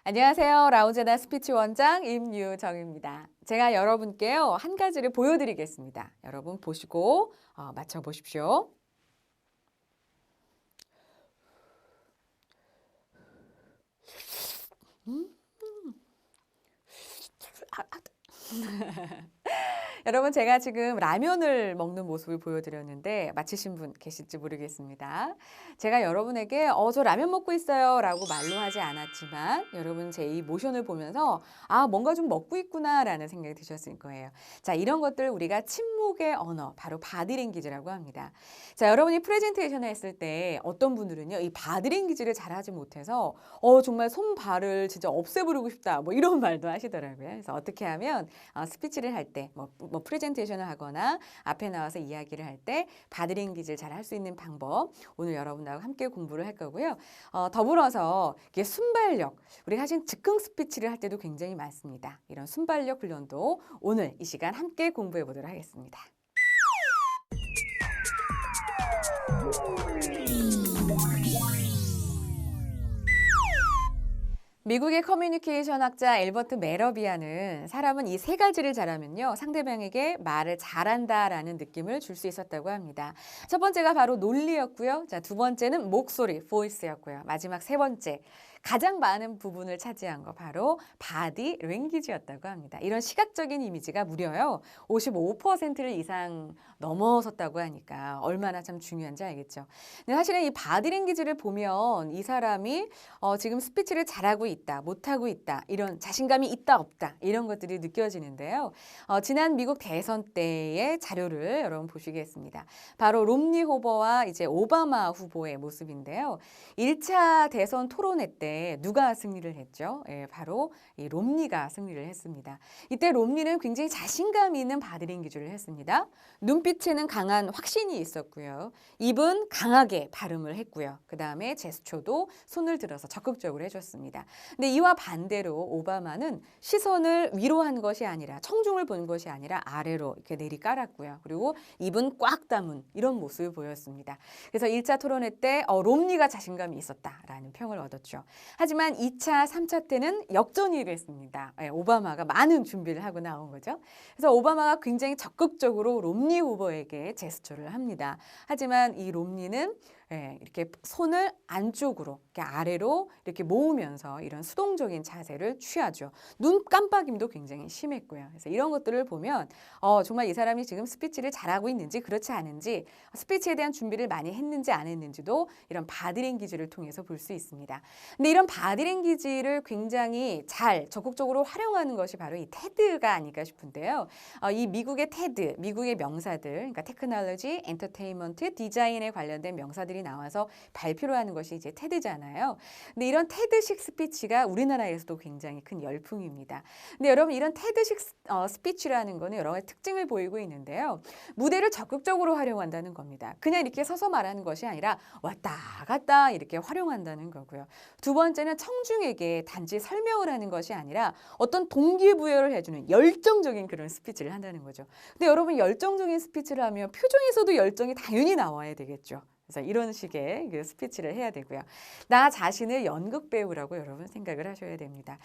안녕하세요. 라운제나 스피치 원장 임유정입니다. 제가 여러분께요, 한 가지를 보여드리겠습니다. 여러분 보시고 맞춰보십시오. 음. 아, 아. 여러분 제가 지금 라면을 먹는 모습을 보여드렸는데 맞히신 분 계실지 모르겠습니다. 제가 여러분에게 저 라면 먹고 있어요 라고 말로 하지 않았지만 여러분 제 이 모션을 보면서 뭔가 좀 먹고 있구나 라는 생각이 드셨을 거예요. 자, 이런 것들 우리가 침묵의 언어, 바로 바디랭귀지라고 합니다. 자, 여러분이 프레젠테이션을 했을 때 어떤 분들은요, 이 바디랭귀지를 잘하지 못해서 정말 손발을 진짜 없애버리고 싶다 뭐 이런 말도 하시더라고요. 그래서 어떻게 하면 스피치를 할 때, 뭐 프레젠테이션을 하거나 앞에 나와서 이야기를 할 때 바디랭귀지를 잘 할 수 있는 방법, 오늘 여러분하고 함께 공부를 할 거고요. 더불어서 이게 순발력, 우리가 사실 즉흥 스피치를 할 때도 굉장히 많습니다. 이런 순발력 훈련도 오늘 이 시간 함께 공부해 보도록 하겠습니다. 미국의 커뮤니케이션 학자 엘버트 메러비아는 사람은 이 세 가지를 잘하면요, 상대방에게 말을 잘한다라는 느낌을 줄 수 있었다고 합니다. 첫 번째가 바로 논리였고요. 자, 두 번째는 목소리, voice였고요. 마지막 세 번째, 가장 많은 부분을 차지한 거 바로 바디 랭귀지였다고 합니다. 이런 시각적인 이미지가 무려요 55%를 이상 넘어섰다고 하니까 얼마나 참 중요한지 알겠죠. 근데 사실은 이 바디 랭귀지를 보면 이 사람이 지금 스피치를 잘하고 있다, 못하고 있다, 이런 자신감이 있다, 없다, 이런 것들이 느껴지는데요. 지난 미국 대선 때의 자료를 여러분 보시겠습니다. 바로 롬니 후보와 이제 오바마 후보의 모습인데요. 1차 대선 토론회 때 누가 승리를 했죠? 예, 바로 이 롬니가 승리를 했습니다. 이때 롬니는 굉장히 자신감 있는 바디랭귀지를 했습니다. 눈빛에는 강한 확신이 있었고요. 입은 강하게 발음을 했고요. 그 다음에 제스처도 손을 들어서 적극적으로 해줬습니다. 근데 이와 반대로 오바마는 시선을 위로 한 것이 아니라, 청중을 본 것이 아니라 아래로 이렇게 내리깔았고요. 그리고 입은 꽉 다문 이런 모습을 보였습니다. 그래서 1차 토론회 때 롬니가 자신감이 있었다라는 평을 얻었죠. 하지만 2차, 3차 때는 역전이 됐습니다. 오바마가 많은 준비를 하고 나온 거죠. 그래서 오바마가 굉장히 적극적으로 롬니 후보에게 제스처를 합니다. 하지만 이 롬니는 이렇게 손을 안쪽으로, 이렇게 아래로 이렇게 모으면서 이런 수동적인 자세를 취하죠. 눈 깜빡임도 굉장히 심했고요. 그래서 이런 것들을 보면 정말 이 사람이 지금 스피치를 잘하고 있는지 그렇지 않은지, 스피치에 대한 준비를 많이 했는지 안 했는지도 이런 바디랭귀지를 통해서 볼 수 있습니다. 근데 이런 바디랭귀지를 굉장히 잘 적극적으로 활용하는 것이 바로 이 테드가 아닐까 싶은데요. 이 미국의 테드, 미국의 명사들, 그러니까 테크놀로지, 엔터테인먼트, 디자인에 관련된 명사들이 나와서 발표를 하는 것이 이제 테드잖아요. 근데 이런 테드식 스피치가 우리나라에서도 굉장히 큰 열풍입니다. 근데 여러분, 이런 테드식 스피치라는 거는 여러 가지 특징을 보이고 있는데요. 무대를 적극적으로 활용한다는 겁니다. 그냥 이렇게 서서 말하는 것이 아니라 왔다 갔다 이렇게 활용한다는 거고요. 두 번째는 청중에게 단지 설명을 하는 것이 아니라 어떤 동기부여를 해주는 열정적인 그런 스피치를 한다는 거죠. 근데 여러분, 열정적인 스피치를 하면 표정에서도 열정이 당연히 나와야 되겠죠. 그래서 이런 식의 그 스피치를 해야 되고요. 나 자신을 연극 배우라고 여러분 생각을 하셔야 됩니다.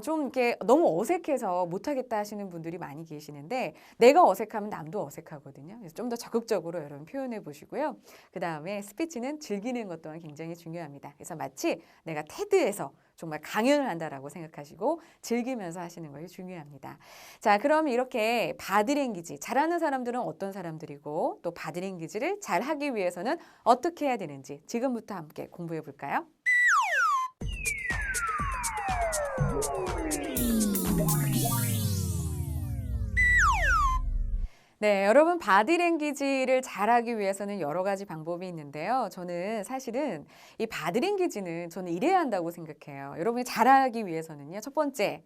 좀 이렇게 너무 어색해서 못하겠다 하시는 분들이 많이 계시는데, 내가 어색하면 남도 어색하거든요. 그래서 좀 더 적극적으로 여러분 표현해 보시고요. 그 다음에 스피치는 즐기는 것 또한 굉장히 중요합니다. 그래서 마치 내가 테드에서 정말 강연을 한다라고 생각하시고 즐기면서 하시는 것이 중요합니다. 자, 그럼 이렇게 바디랭귀지 잘하는 사람들은 어떤 사람들이고, 또 바디랭귀지를 잘 하기 위해서는 어떻게 해야 되는지 지금부터 함께 공부해 볼까요? 네, 여러분, 바디랭귀지를 잘하기 위해서는 여러 가지 방법이 있는데요. 저는 사실은 이 바디랭귀지는 저는 이래야 한다고 생각해요. 여러분이 잘하기 위해서는요. 첫 번째,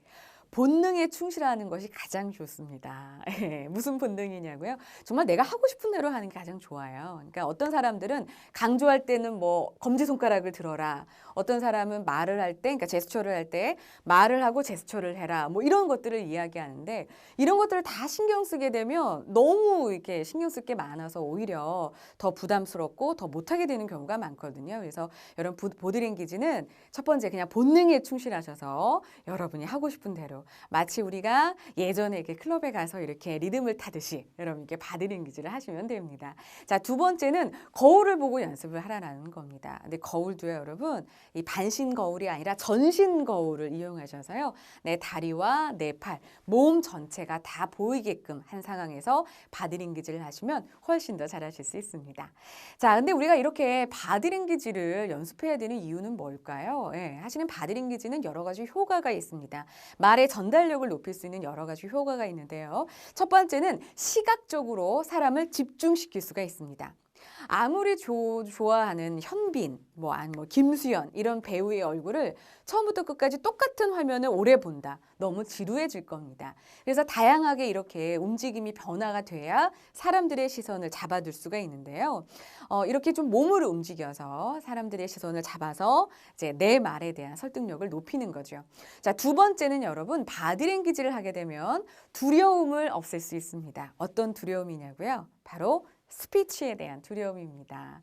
본능에 충실하는 것이 가장 좋습니다. 예, 무슨 본능이냐고요? 정말 내가 하고 싶은 대로 하는 게 가장 좋아요. 그러니까 어떤 사람들은 강조할 때는 뭐 검지손가락을 들어라. 어떤 사람은 말을 할 때, 그러니까 제스처를 할 때 말을 하고 제스처를 해라. 뭐 이런 것들을 이야기하는데 이런 것들을 다 신경 쓰게 되면 너무 이렇게 신경 쓸 게 많아서 오히려 더 부담스럽고 더 못하게 되는 경우가 많거든요. 그래서 여러분 보디랭귀지는 첫 번째 그냥 본능에 충실하셔서 여러분이 하고 싶은 대로 마치 우리가 예전에 이렇게 클럽에 가서 이렇게 리듬을 타듯이 여러분 이렇게 바디랭귀지를 하시면 됩니다. 자, 두 번째는 거울을 보고 연습을 하라는 겁니다. 근데 거울도요, 여러분, 이 반신 거울이 아니라 전신 거울을 이용하셔서요. 내 다리와 내 팔, 몸 전체가 다 보이게끔 한 상황에서 바디랭귀지를 하시면 훨씬 더 잘하실 수 있습니다. 자, 근데 우리가 이렇게 바디랭귀지를 연습해야 되는 이유는 뭘까요? 예, 하시는 바디랭귀지는 여러 가지 효과가 있습니다. 말의 전달력을 높일 수 있는 여러 가지 효과가 있는데요. 첫 번째는 시각적으로 사람을 집중시킬 수가 있습니다. 아무리 좋아하는 현빈, 뭐 김수현 이런 배우의 얼굴을 처음부터 끝까지 똑같은 화면을 오래 본다. 너무 지루해질 겁니다. 그래서 다양하게 이렇게 움직임이 변화가 돼야 사람들의 시선을 잡아둘 수가 있는데요. 이렇게 좀 몸을 움직여서 사람들의 시선을 잡아서 이제 내 말에 대한 설득력을 높이는 거죠. 자, 두 번째는 여러분 바디랭귀지를 하게 되면 두려움을 없앨 수 있습니다. 어떤 두려움이냐고요? 바로 스피치에 대한 두려움입니다.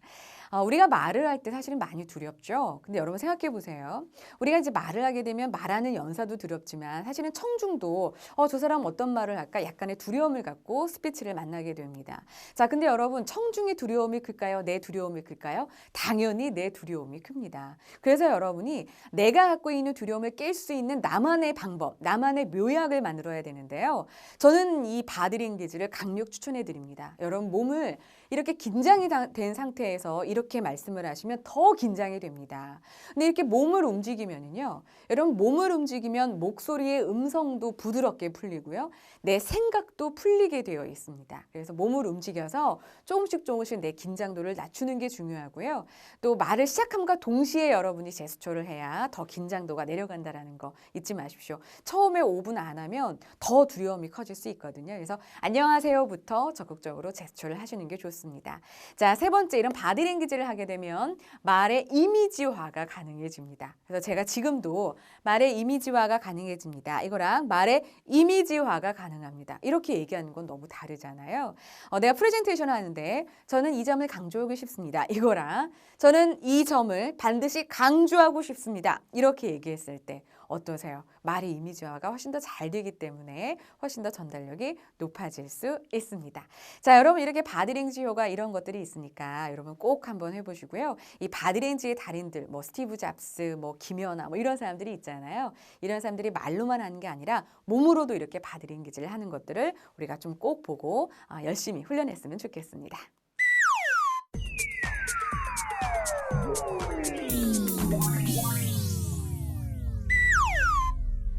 우리가 말을 할 때 사실은 많이 두렵죠. 근데 여러분 생각해 보세요. 우리가 이제 말을 하게 되면 말하는 연사도 두렵지만 사실은 청중도 저 사람 어떤 말을 할까 약간의 두려움을 갖고 스피치를 만나게 됩니다. 자, 근데 여러분 청중의 두려움이 클까요? 내 두려움이 클까요? 당연히 내 두려움이 큽니다. 그래서 여러분이 내가 갖고 있는 두려움을 깰 수 있는 나만의 방법, 나만의 묘약을 만들어야 되는데요. 저는 이 바디랭귀지를 강력 추천해 드립니다. 여러분 몸을 이렇게 긴장이 된 상태에서 이렇게 말씀을 하시면 더 긴장이 됩니다. 근데 이렇게 몸을 움직이면요. 여러분 몸을 움직이면 목소리의 음성도 부드럽게 풀리고요. 내 생각도 풀리게 되어 있습니다. 그래서 몸을 움직여서 조금씩 내 긴장도를 낮추는 게 중요하고요. 또 말을 시작함과 동시에 여러분이 제스처를 해야 더 긴장도가 내려간다는 거 잊지 마십시오. 처음에 5분 안 하면 더 두려움이 커질 수 있거든요. 그래서 안녕하세요부터 적극적으로 제스처를 하시는 게 좋습니다. 자, 세 번째 이런 바디랭귀지를 하게 되면 말의 이미지화가 가능해집니다. 그래서 제가 지금도 말의 이미지화가 가능해집니다. 이거랑 말의 이미지화가 가능합니다. 이렇게 얘기하는 건 너무 다르잖아요. 내가 프레젠테이션 하는데 저는 이 점을 강조하고 싶습니다. 이거랑 저는 이 점을 반드시 강조하고 싶습니다. 이렇게 얘기했을 때 어떠세요? 말의 이미지화가 훨씬 더 잘 되기 때문에 훨씬 더 전달력이 높아질 수 있습니다. 자, 여러분 이렇게 바디랭귀지 효과 이런 것들이 있으니까 여러분 꼭 한번 해보시고요. 이 바디랭귀지의 달인들, 뭐 스티브 잡스, 뭐 김연아, 뭐 이런 사람들이 있잖아요. 이런 사람들이 말로만 하는 게 아니라 몸으로도 이렇게 바디랭귀지를 하는 것들을 우리가 좀 꼭 보고 열심히 훈련했으면 좋겠습니다.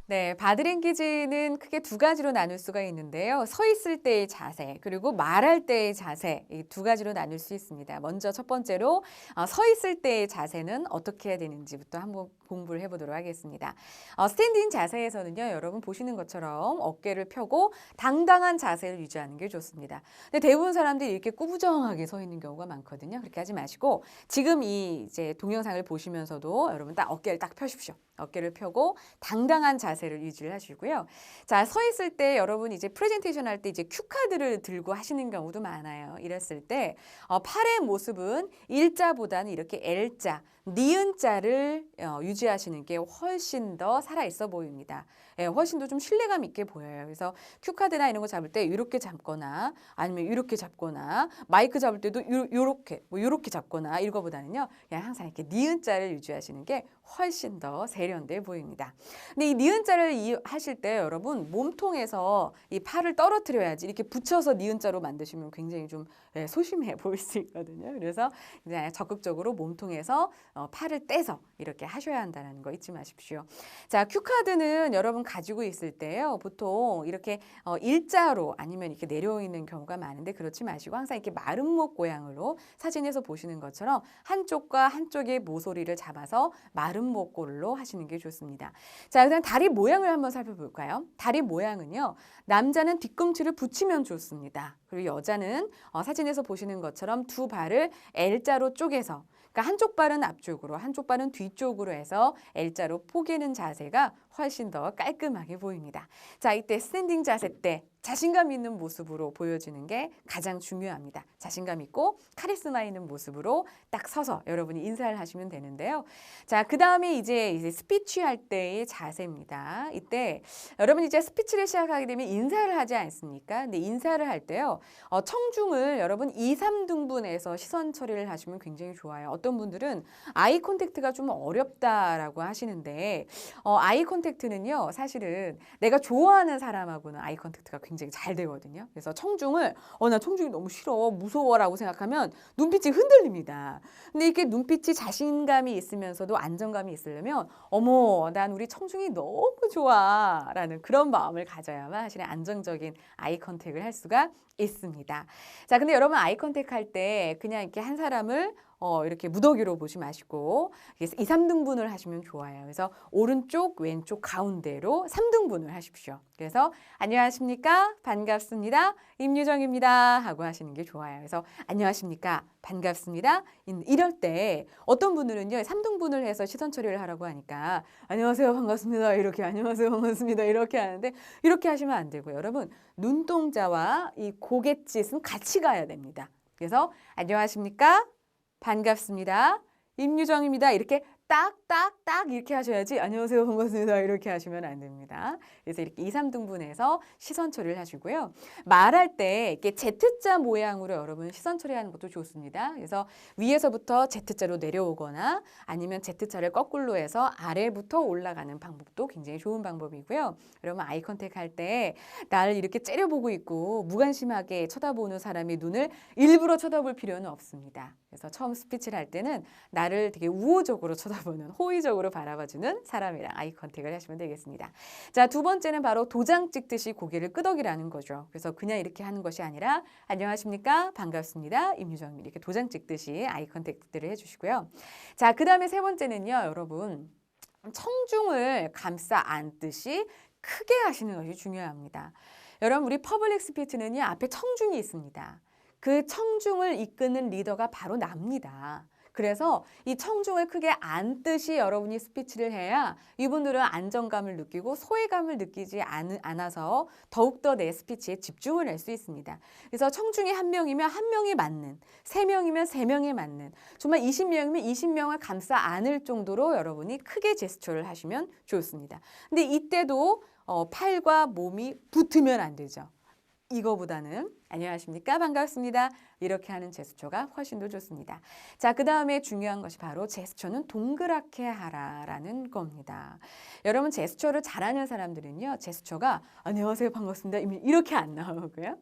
네, 바디랭귀지는 크게 두 가지로 나눌 수가 있는데요. 서 있을 때의 자세, 그리고 말할 때의 자세, 이 두 가지로 나눌 수 있습니다. 먼저 첫 번째로 서 있을 때의 자세는 어떻게 해야 되는지부터 한번 공부를 해보도록 하겠습니다. 스탠딩 자세에서는요, 여러분 보시는 것처럼 어깨를 펴고 당당한 자세를 유지하는 게 좋습니다. 근데 대부분 사람들이 이렇게 꾸부정하게 서 있는 경우가 많거든요. 그렇게 하지 마시고 지금 이 이제 동영상을 보시면서도 여러분 딱 어깨를 딱 펴십시오. 어깨를 펴고 당당한 자세를 유지를 하시고요. 자, 서 있을 때 여러분 이제 프레젠테이션 할 때 이제 큐카드를 들고 하시는 경우도 많아요. 이랬을 때 팔의 모습은 일자보다는 이렇게 L자, 니은자를 유지하시는 게 훨씬 더 살아있어 보입니다. 예, 훨씬 더 좀 신뢰감 있게 보여요. 그래서 큐카드나 이런 거 잡을 때 이렇게 잡거나 아니면 이렇게 잡거나 마이크 잡을 때도 요렇게 잡거나 이거보다는요. 그냥 항상 이렇게 니은자를 유지하시는 게 훨씬 더 세련돼 보입니다. 근데 이 니은자를 하실 때 여러분 몸통에서 이 팔을 떨어뜨려야지 이렇게 붙여서 니은자로 만드시면 굉장히 좀 소심해 보일 수 있거든요. 그래서 이제 적극적으로 몸통에서 팔을 떼서 이렇게 하셔야 한다는 거 잊지 마십시오. 자, 큐카드는 여러분 가지고 있을 때요. 보통 이렇게 일자로 아니면 이렇게 내려있는 경우가 많은데 그렇지 마시고 항상 이렇게 마름모 모양으로 사진에서 보시는 것처럼 한쪽과 한쪽의 모서리를 잡아서 마름모 꼴로 하시는 게 좋습니다. 자, 그다음 다리 모양을 한번 살펴볼까요? 다리 모양은요. 남자는 뒤꿈치를 붙이면 좋습니다. 그리고 여자는 사진에서 보시는 것처럼 두 발을 L자로 쪼개서 그러니까 한쪽 발은 앞쪽으로 한쪽 발은 뒤쪽으로 해서 L자로 포개는 자세가 훨씬 더 깔끔하게 보입니다. 자, 이때 스탠딩 자세 때 자신감 있는 모습으로 보여주는 게 가장 중요합니다. 자신감 있고 카리스마 있는 모습으로 딱 서서 여러분이 인사를 하시면 되는데요. 자, 그 다음에 이제 스피치 할 때의 자세입니다. 이때 여러분 이제 스피치를 시작하게 되면 인사를 하지 않습니까? 근데 인사를 할 때요. 청중을 여러분 2, 3등분해서 시선 처리를 하시면 굉장히 좋아요. 어떤 분들은 아이 컨택트가 좀 어렵다라고 하시는데 아이 컨택트는요. 사실은 내가 좋아하는 사람하고는 아이 컨택트가 굉장히 잘 되거든요. 그래서 청중을 나 청중이 너무 싫어, 무서워라고 생각하면 눈빛이 흔들립니다. 근데 이렇게 눈빛이 자신감이 있으면서도 안정감이 있으려면 어머, 난 우리 청중이 너무 좋아라는 그런 마음을 가져야만 사실은 안정적인 아이 컨택을 할 수가 있습니다. 자, 근데 여러분 아이 컨택 할 때 그냥 이렇게 한 사람을 이렇게 무더기로 보지 마시고 2, 3등분을 하시면 좋아요. 그래서 오른쪽, 왼쪽, 가운데로 3등분을 하십시오. 그래서 안녕하십니까? 반갑습니다. 임유정입니다. 하고 하시는 게 좋아요. 그래서 안녕하십니까? 반갑습니다. 이럴 때 어떤 분들은요. 3등분을 해서 시선 처리를 하라고 하니까 안녕하세요. 반갑습니다. 이렇게 안녕하세요. 반갑습니다. 이렇게 하는데 이렇게 하시면 안 되고요. 여러분 눈동자와 이 고갯짓은 같이 가야 됩니다. 그래서 안녕하십니까? 반갑습니다. 임유정입니다. 이렇게 딱 이렇게 하셔야지 안녕하세요 반갑습니다 이렇게 하시면 안 됩니다. 그래서 이렇게 2, 3등분해서 시선 처리를 하시고요. 말할 때 이렇게 Z자 모양으로 여러분 시선 처리하는 것도 좋습니다. 그래서 위에서부터 Z자로 내려오거나 아니면 Z자를 거꾸로 해서 아래부터 올라가는 방법도 굉장히 좋은 방법이고요. 여러분 아이 컨택 할 때 나를 이렇게 째려보고 있고 무관심하게 쳐다보는 사람의 눈을 일부러 쳐다볼 필요는 없습니다. 그래서 처음 스피치를 할 때는 나를 되게 우호적으로 쳐다보는 호의적으로 바라봐주는 사람이랑 아이 컨택을 하시면 되겠습니다. 자, 두 번째는 바로 도장 찍듯이 고개를 끄덕이라는 거죠. 그래서 그냥 이렇게 하는 것이 아니라 안녕하십니까? 반갑습니다. 임유정입니다. 이렇게 도장 찍듯이 아이 컨택들을 해주시고요. 자, 그 다음에 세 번째는요. 여러분 청중을 감싸 안듯이 크게 하시는 것이 중요합니다. 여러분 우리 퍼블릭 스피치는요. 앞에 청중이 있습니다. 그 청중을 이끄는 리더가 바로 납니다. 그래서 이 청중을 크게 안듯이 여러분이 스피치를 해야 이분들은 안정감을 느끼고 소외감을 느끼지 않아서 더욱더 내 스피치에 집중을 할 수 있습니다. 그래서 청중이 한 명이면 한 명이 맞는, 3명이면 3명에 맞는, 정말 20명이면 20명을 감싸 안을 정도로 여러분이 크게 제스처를 하시면 좋습니다. 근데 이때도 팔과 몸이 붙으면 안 되죠. 이거보다는 안녕하십니까? 반갑습니다. 이렇게 하는 제스처가 훨씬 더 좋습니다. 자, 그 다음에 중요한 것이 바로 제스처는 동그랗게 하라라는 겁니다. 여러분 제스처를 잘하는 사람들은요. 제스처가 안녕하세요. 반갑습니다. 이렇게 안 나오고요.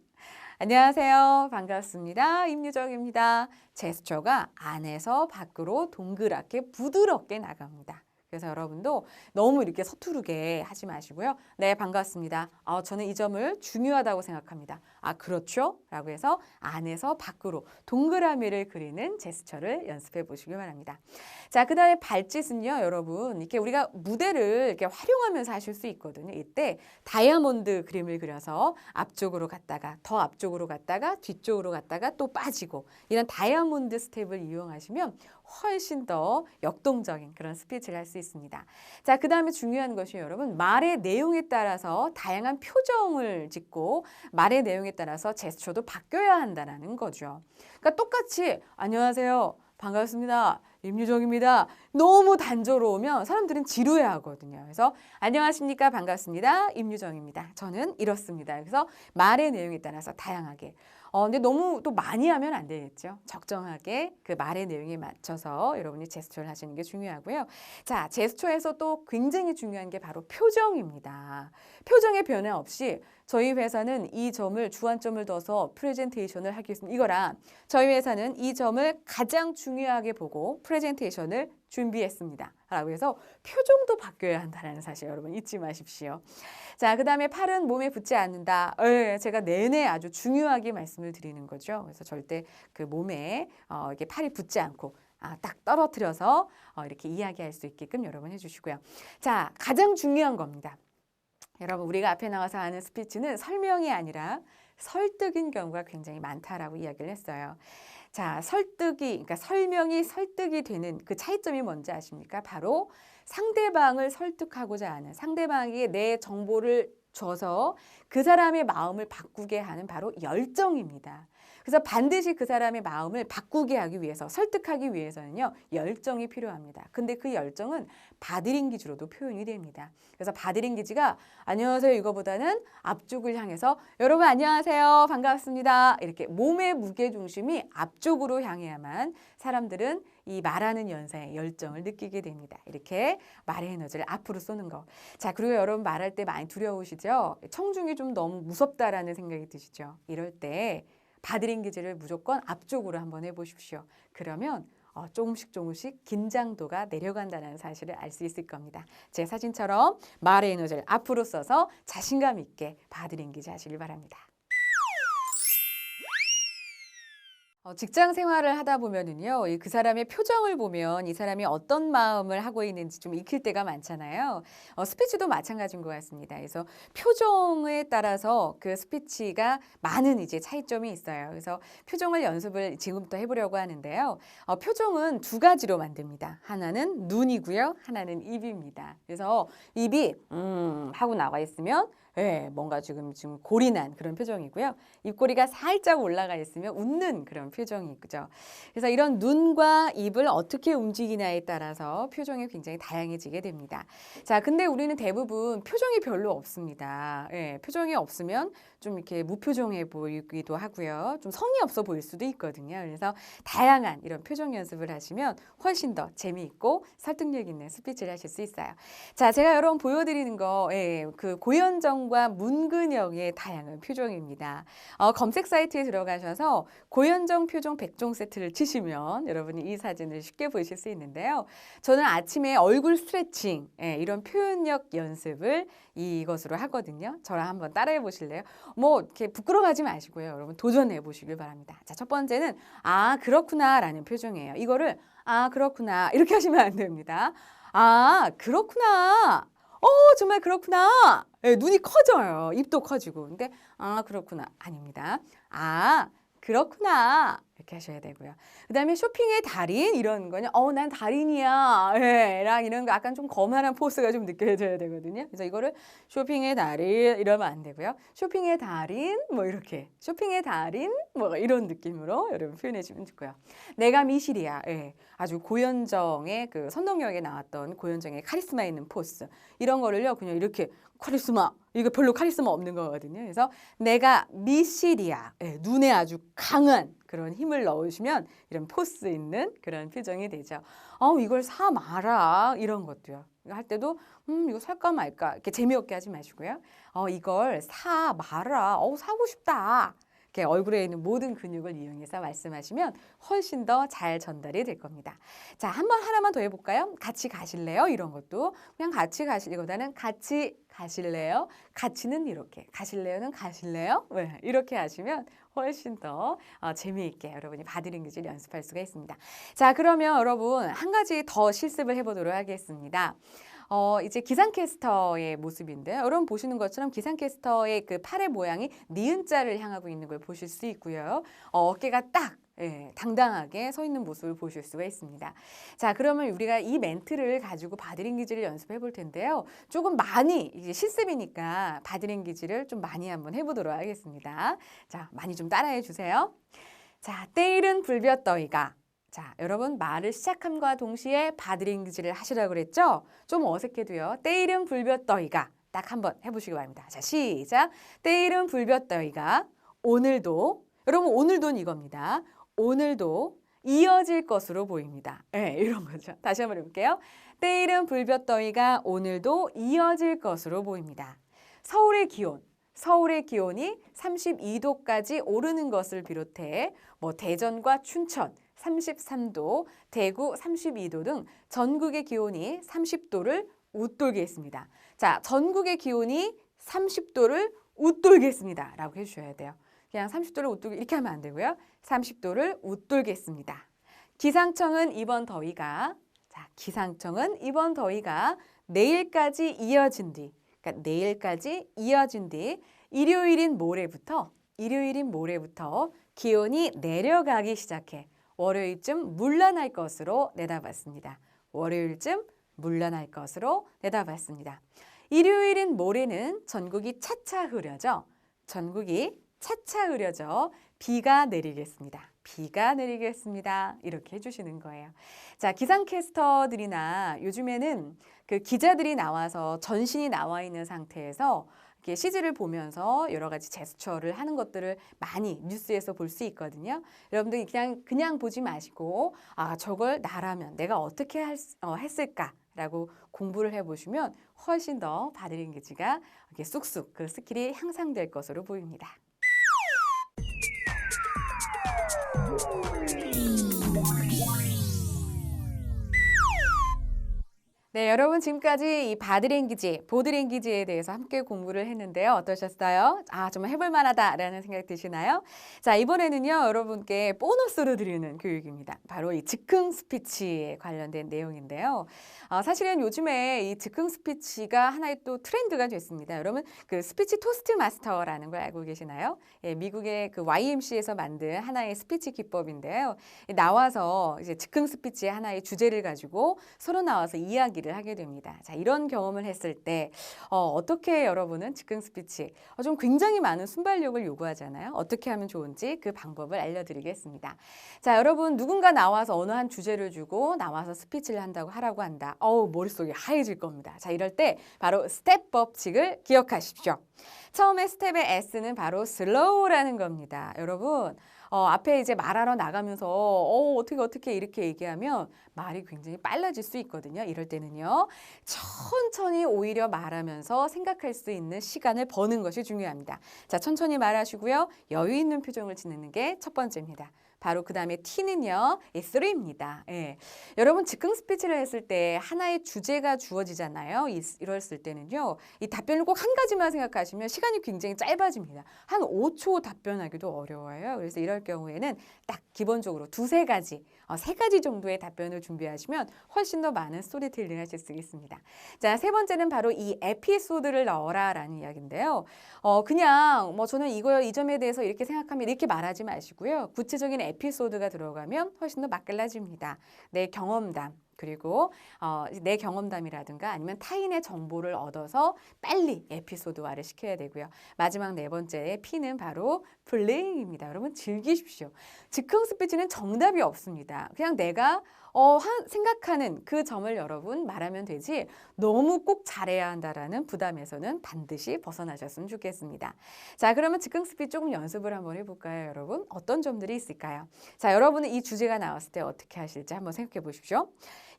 안녕하세요. 반갑습니다. 임유정입니다. 제스처가 안에서 밖으로 동그랗게 부드럽게 나갑니다. 그래서 여러분도 너무 이렇게 서투르게 하지 마시고요. 네, 반갑습니다. 저는 이 점을 중요하다고 생각합니다. 그렇죠? 라고 해서 안에서 밖으로 동그라미를 그리는 제스처를 연습해 보시기 바랍니다. 자, 그 다음에 발짓은요, 여러분. 이렇게 우리가 무대를 이렇게 활용하면서 하실 수 있거든요. 이때 다이아몬드 그림을 그려서 앞쪽으로 갔다가 더 앞쪽으로 갔다가 뒤쪽으로 갔다가 또 빠지고 이런 다이아몬드 스텝을 이용하시면 훨씬 더 역동적인 그런 스피치를 할 수 있습니다. 자, 그 다음에 중요한 것이 여러분 말의 내용에 따라서 다양한 표정을 짓고 말의 내용에 따라서 제스처도 바뀌어야 한다는 거죠. 그러니까 똑같이 안녕하세요. 반갑습니다. 임유정입니다. 너무 단조로우면 사람들은 지루해 하거든요. 그래서 안녕하십니까? 반갑습니다. 임유정입니다. 저는 이렇습니다. 그래서 말의 내용에 따라서 다양하게. 근데 너무 또 많이 하면 안 되겠죠. 적정하게 그 말의 내용에 맞춰서 여러분이 제스처를 하시는 게 중요하고요. 자, 제스처에서 또 굉장히 중요한 게 바로 표정입니다. 표정의 변화 없이 저희 회사는 이 점을 주안점을 둬서 프레젠테이션을 하겠습니다. 이거랑 저희 회사는 이 점을 가장 중요하게 보고 프레젠테이션을 준비했습니다. 라고 해서 표정도 바뀌어야 한다는 사실 여러분 잊지 마십시오. 자, 그 다음에 팔은 몸에 붙지 않는다. 제가 내내 아주 중요하게 말씀을 드리는 거죠. 그래서 절대 그 몸에 이게 팔이 붙지 않고 딱 떨어뜨려서 이렇게 이야기할 수 있게끔 여러분 해주시고요. 자, 가장 중요한 겁니다. 여러분 우리가 앞에 나와서 하는 스피치는 설명이 아니라 설득인 경우가 굉장히 많다라고 이야기를 했어요. 자, 그러니까 설명이 설득이 되는 그 차이점이 뭔지 아십니까? 바로 상대방을 설득하고자 하는, 상대방에게 내 정보를 줘서 그 사람의 마음을 바꾸게 하는 바로 열정입니다. 그래서 반드시 그 사람의 마음을 바꾸게 하기 위해서, 설득하기 위해서는요, 열정이 필요합니다. 근데 그 열정은 바디랭귀지로도 표현이 됩니다. 그래서 바디랭귀지가 안녕하세요 이거보다는 앞쪽을 향해서 여러분 안녕하세요 반갑습니다 이렇게 몸의 무게중심이 앞쪽으로 향해야만 사람들은 이 말하는 연사의 열정을 느끼게 됩니다. 이렇게 말의 에너지를 앞으로 쏘는 거. 자, 그리고 여러분 말할 때 많이 두려우시죠? 청중이 좀 너무 무섭다라는 생각이 드시죠? 이럴 때 바디랭귀지를 무조건 앞쪽으로 한번 해보십시오. 그러면 조금씩 긴장도가 내려간다는 사실을 알 수 있을 겁니다. 제 사진처럼 말의 에너지를 앞으로 써서 자신감 있게 바디랭귀지 하시길 바랍니다. 직장 생활을 하다 보면은요, 그 사람의 표정을 보면 이 사람이 어떤 마음을 하고 있는지 좀 익힐 때가 많잖아요. 스피치도 마찬가지인 것 같습니다. 그래서 표정에 따라서 그 스피치가 많은 이제 차이점이 있어요. 그래서 표정을 연습을 지금부터 해보려고 하는데요. 표정은 두 가지로 만듭니다. 하나는 눈이고요, 하나는 입입니다. 그래서 입이 하고 나와 있으면 뭔가 지금 골이 난 그런 표정이고요. 입꼬리가 살짝 올라가 있으면 웃는 그런 표정이 있죠. 그래서 이런 눈과 입을 어떻게 움직이냐에 따라서 표정이 굉장히 다양해지게 됩니다. 자, 근데 우리는 대부분 표정이 별로 없습니다. 표정이 없으면 좀 이렇게 무표정해 보이기도 하고요. 좀 성의 없어 보일 수도 있거든요. 그래서 다양한 이런 표정 연습을 하시면 훨씬 더 재미있고 설득력 있는 스피치를 하실 수 있어요. 자, 제가 여러분 보여드리는 거, 그 고현정과 문근영의 다양한 표정입니다. 검색 사이트에 들어가셔서 고현정 표정 100종 세트를 치시면 여러분이 이 사진을 쉽게 보실 수 있는데요. 저는 아침에 얼굴 스트레칭, 이런 표현력 연습을 이것으로 하거든요. 저랑 한번 따라해 보실래요? 뭐 이렇게 부끄러워하지 마시고요. 여러분 도전해 보시길 바랍니다. 자, 첫 번째는 그렇구나 라는 표정이에요. 이거를 그렇구나 이렇게 하시면 안 됩니다. 그렇구나. 정말 그렇구나. 눈이 커져요. 입도 커지고. 근데 그렇구나. 아닙니다. 그렇구나. 이렇게 하셔야 되고요. 그 다음에 쇼핑의 달인 이런 거는 난 달인이야. 랑 이런 거 약간 좀 거만한 포스가 좀 느껴져야 되거든요. 그래서 이거를 쇼핑의 달인 이러면 안 되고요. 쇼핑의 달인 뭐 이렇게 쇼핑의 달인 뭐 이런 느낌으로 여러분 표현해 주면 좋고요. 내가 미실이야. 아주 고현정의 그 선동역에 나왔던 고현정의 카리스마 있는 포스 이런 거를요 그냥 이렇게 카리스마 이거 별로 카리스마 없는 거거든요. 그래서 내가 미실이야. 눈에 아주 강한 그런 힘을 넣으시면 이런 포스 있는 그런 표정이 되죠. 이걸 사 마라 이런 것도요. 할 때도 이거 살까 말까 이렇게 재미없게 하지 마시고요. 이걸 사 마라. 사고 싶다. 이렇게 얼굴에 있는 모든 근육을 이용해서 말씀하시면 훨씬 더 잘 전달이 될 겁니다. 자, 한번 하나만 더 해볼까요? 같이 가실래요? 이런 것도 그냥 같이 가시기보다는 같이 가실래요? 같이는 이렇게, 가실래요는 가실래요? 이렇게 하시면 훨씬 더 재미있게 여러분이 바디랭귀지를 연습할 수가 있습니다. 자, 그러면 여러분 한 가지 더 실습을 해보도록 하겠습니다. 이제 기상캐스터의 모습인데요. 여러분 보시는 것처럼 기상캐스터의 그 팔의 모양이 니은자를 향하고 있는 걸 보실 수 있고요. 어깨가 딱 당당하게 서 있는 모습을 보실 수가 있습니다. 자, 그러면 우리가 이 멘트를 가지고 바디랭귀지를 연습해 볼 텐데요. 조금 많이 이제 실습이니까 바디랭귀지를 좀 많이 한번 해보도록 하겠습니다. 자, 많이 좀 따라해 주세요. 자, 때일은 불볕더위가. 자, 여러분 말을 시작함과 동시에 바디랭귀지를 하시라고 그랬죠? 좀 어색해도요. 때일은 불볕더위가 딱 한번 해보시기 바랍니다. 자, 시작. 때일은 불볕더위가 오늘도, 여러분 오늘도는 이겁니다. 오늘도 이어질 것으로 보입니다. 이런 거죠. 다시 한번 해볼게요. 때일은 불볕더위가 오늘도 이어질 것으로 보입니다. 서울의 기온이 32도까지 오르는 것을 비롯해 대전과 춘천, 33도, 대구 32도 등 전국의 기온이 30도를 웃돌게 했습니다. 자, 전국의 기온이 30도를 웃돌게 했습니다. 라고 해주셔야 돼요. 그냥 30도를 웃돌게 이렇게 하면 안 되고요. 30도를 웃돌게 했습니다. 기상청은 이번 더위가 내일까지 이어진 뒤, 그러니까 내일까지 이어진 뒤 일요일인 모레부터 기온이 내려가기 시작해 월요일쯤 물러날 것으로 내다봤습니다. 월요일쯤 물러날 것으로 내다봤습니다. 일요일인 모레는 전국이 차차 흐려져 비가 내리겠습니다. 비가 내리겠습니다. 이렇게 해주시는 거예요. 자, 기상캐스터들이나 요즘에는 그 기자들이 나와서 전신이 나와 있는 상태에서 이렇게 CG를 보면서 여러 가지 제스처를 하는 것들을 많이 뉴스에서 볼 수 있거든요. 여러분들 그냥 보지 마시고 아, 저걸 나라면 내가 어떻게 했을까라고 공부를 해보시면 훨씬 더 바디랭귀지가 이렇게 쑥쑥 그 스킬이 향상될 것으로 보입니다. 네, 여러분 지금까지 이 바디랭귀지, 보디랭귀지에 대해서 함께 공부를 했는데요. 어떠셨어요? 아, 정말 해볼 만하다라는 생각 드시나요? 자, 이번에는요, 여러분께 보너스로 드리는 교육입니다. 바로 이 즉흥 스피치에 관련된 내용인데요. 사실은 요즘에 이 즉흥 스피치가 하나의 또 트렌드가 됐습니다. 여러분, 그 스피치 토스트 마스터라는 걸 알고 계시나요? 예, 미국의 그 YMCA에서 만든 하나의 스피치 기법인데요. 나와서 이제 즉흥 스피치의 하나의 주제를 가지고 서로 나와서 이야기를 하게 됩니다. 자, 이런 경험을 했을 때 어떻게 여러분은 즉흥 스피치 좀 굉장히 많은 순발력을 요구하잖아요. 어떻게 하면 좋은지 그 방법을 알려드리겠습니다. 자, 여러분 누군가 나와서 어느 한 주제를 주고 나와서 스피치를 하라고 한다. 머릿속이 하얘질 겁니다. 자, 이럴 때 바로 스텝 법칙을 기억하십시오. 처음에 스텝의 S는 바로 slow라는 겁니다. 여러분 앞에 이제 말하러 나가면서 어떻게 이렇게 얘기하면 말이 굉장히 빨라질 수 있거든요. 이럴 때는요. 천천히 오히려 말하면서 생각할 수 있는 시간을 버는 것이 중요합니다. 자, 천천히 말하시고요. 여유 있는 표정을 짓는 게 첫 번째입니다. 바로 그 다음에 T는요, 이 3입니다. 예. 여러분 즉흥 스피치를 했을 때 하나의 주제가 주어지잖아요. 이랬을 때는요, 이 답변을 꼭 한 가지만 생각하시면 시간이 굉장히 짧아집니다. 한 5초 답변하기도 어려워요. 그래서 이럴 경우에는 딱 기본적으로 두세 가지, 세 가지 정도의 답변을 준비하시면 훨씬 더 많은 스토리텔링 하실 수 있습니다. 자, 세 번째는 바로 이 에피소드를 넣어라라는 이야기인데요. 그냥 저는 이 점에 대해서 이렇게 생각하면 이렇게 말하지 마시고요. 구체적인 에피소드가 들어가면 훨씬 더 맛깔나집니다. 내 경험담. 그리고 내 경험담이라든가 아니면 타인의 정보를 얻어서 빨리 에피소드화를 시켜야 되고요. 마지막 네 번째 P는 바로 플레잉입니다. 여러분 즐기십시오. 즉흥 스피치는 정답이 없습니다. 그냥 내가 생각하는 그 점을 여러분 말하면 되지 너무 꼭 잘해야 한다라는 부담에서는 반드시 벗어나셨으면 좋겠습니다. 자, 그러면 즉흥 스피치 조금 연습을 한번 해볼까요, 여러분? 어떤 점들이 있을까요? 자, 여러분은 이 주제가 나왔을 때 어떻게 하실지 한번 생각해 보십시오.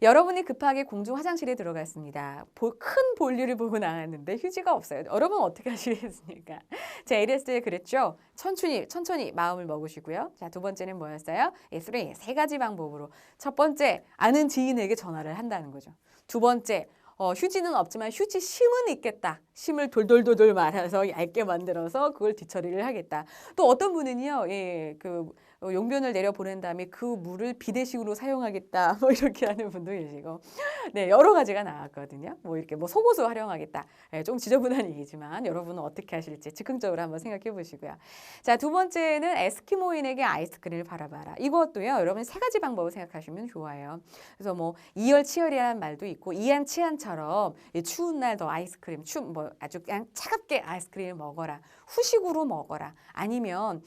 여러분이 급하게 공중 화장실에 들어갔습니다. 큰 볼일을 보고 나왔는데 휴지가 없어요. 여러분 어떻게 하시겠습니까? 자, 이랬을 때 그랬죠? 천천히 마음을 먹으시고요. 자, 두 번째는 뭐였어요? 세 가지 방법으로. 첫 번째, 아는 지인에게 전화를 한다는 거죠. 두 번째, 휴지는 없지만 휴지 심은 있겠다. 심을 돌돌돌돌 말아서 얇게 만들어서 그걸 뒤처리를 하겠다. 또 어떤 분은요, 용변을 내려 보낸 다음에 그 물을 비데식으로 사용하겠다. 이렇게 하는 분도 계시고, 네, 여러 가지가 나왔거든요. 이렇게 속옷을 활용하겠다. 네, 좀 지저분한 얘기지만 여러분은 어떻게 하실지 즉흥적으로 한번 생각해 보시고요. 자, 두 번째는 에스키모인에게 아이스크림을 팔아봐라. 이것도요, 여러분 세 가지 방법을 생각하시면 좋아요. 그래서 이열치열이라는 말도 있고 이안치안처럼 추운 날 너 아이스크림 아주 그냥 차갑게 아이스크림을 먹어라. 후식으로 먹어라. 아니면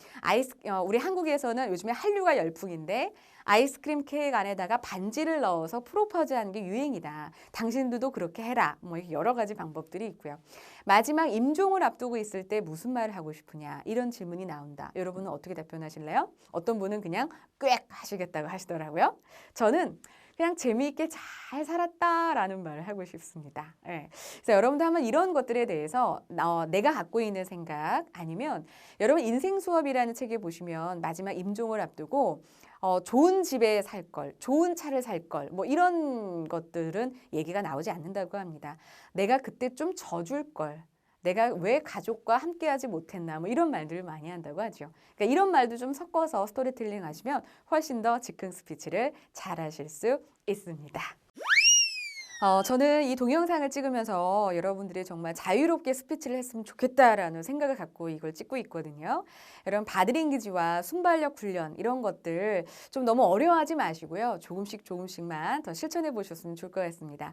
우리 한국에서는 요즘에 한류가 열풍인데 아이스크림 케이크 안에다가 반지를 넣어서 프로포즈하는 게 유행이다. 당신들도 그렇게 해라. 여러 가지 방법들이 있고요. 마지막 임종을 앞두고 있을 때 무슨 말을 하고 싶으냐 이런 질문이 나온다. 여러분은 어떻게 답변하실래요? 어떤 분은 그냥 꽥 하시겠다고 하시더라고요. 저는 그냥 재미있게 잘 살았다라는 말을 하고 싶습니다. 네. 그래서 여러분도 한번 이런 것들에 대해서 내가 갖고 있는 생각 아니면 여러분 인생 수업이라는 책에 보시면 마지막 임종을 앞두고 좋은 집에 살 걸, 좋은 차를 살 걸, 뭐 이런 것들은 얘기가 나오지 않는다고 합니다. 내가 그때 좀 져줄 걸. 내가 왜 가족과 함께하지 못했나 뭐 이런 말들을 많이 한다고 하죠. 그러니까 이런 말도 좀 섞어서 스토리텔링 하시면 훨씬 더 즉흥 스피치를 잘 하실 수 있습니다. 저는 이 동영상을 찍으면서 여러분들이 정말 자유롭게 스피치를 했으면 좋겠다라는 생각을 갖고 이걸 찍고 있거든요. 여러분 바디랭귀지와 순발력 훈련 이런 것들 좀 너무 어려워하지 마시고요. 조금씩만 더 실천해 보셨으면 좋을 것 같습니다.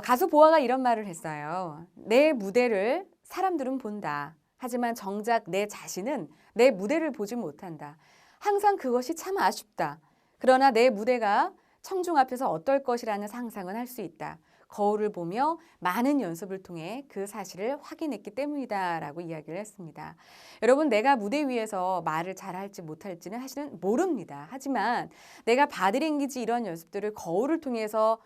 가수 보아가 이런 말을 했어요. 내 무대를 사람들은 본다. 하지만 정작 내 자신은 내 무대를 보지 못한다. 항상 그것이 참 아쉽다. 그러나 내 무대가 청중 앞에서 어떨 것이라는 상상은 할 수 있다. 거울을 보며 많은 연습을 통해 그 사실을 확인했기 때문이다라고 이야기를 했습니다. 여러분 내가 무대 위에서 말을 잘할지 못할지는 사실은 모릅니다. 하지만 내가 바디랭귀지 이런 연습들을 거울을 통해서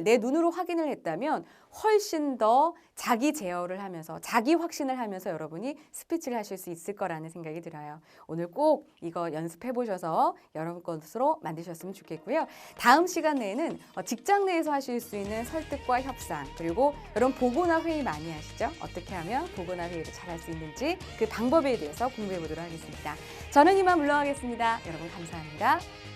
내 눈으로 확인을 했다면 훨씬 더 자기 제어를 하면서 자기 확신을 하면서 여러분이 스피치를 하실 수 있을 거라는 생각이 들어요. 오늘 꼭 이거 연습해 보셔서 여러분 것으로 만드셨으면 좋겠고요. 다음 시간에는 직장 내에서 하실 수 있는 설득과 협상 그리고 여러분 보고나 회의 많이 하시죠? 어떻게 하면 보고나 회의를 잘 할 수 있는지 그 방법에 대해서 공부해 보도록 하겠습니다. 저는 이만 물러가겠습니다. 여러분 감사합니다.